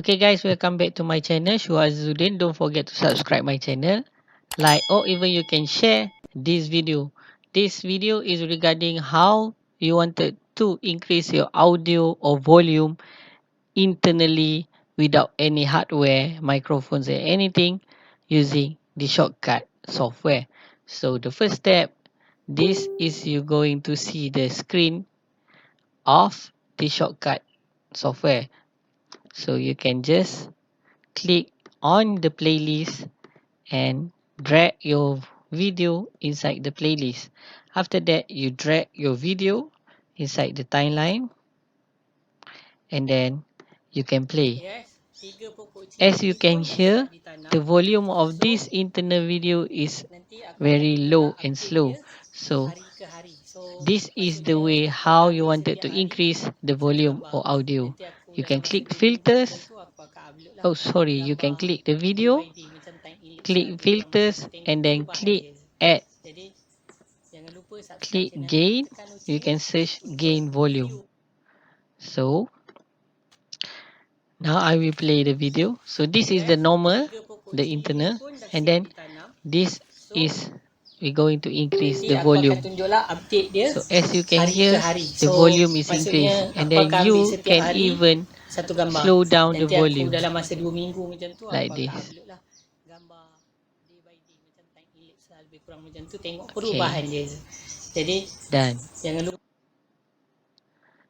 Okay guys, welcome back to my channel, shuhur.azizuddin. Don't forget to subscribe my channel, like, or even you can share this video. This video is regarding how you wanted to increase your audio or volume internally without any hardware, microphones or anything using the Shotcut software. So the first step, this is you going to see the screen of the Shotcut software. So you can just click on the playlist and drag your video inside the playlist. After that, you drag your video inside the timeline and then you can play. As you can hear, the volume of this internal video is very low and slow. So this is the way how you wanted to increase the volume or audio. You can click filters. Oh sorry, you can click the video, click filters and then click add, click gain. You can search gain volume. So now I will play the video. So this is the normal, the internal, and then this is we're going to increase the volume. So as you can hear, the volume is increased and then you can even slow down the volume like this. Okay, done.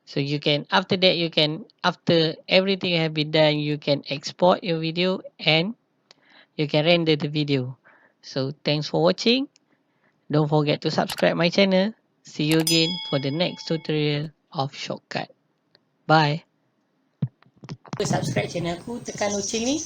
So you can, after that you can, after everything have been done, you can export your video and you can render the video. So thanks for watching. Don't forget to subscribe my channel. See you again for the next tutorial of Shotcut. Bye. Subscribe channel aku, tekan loceng ni.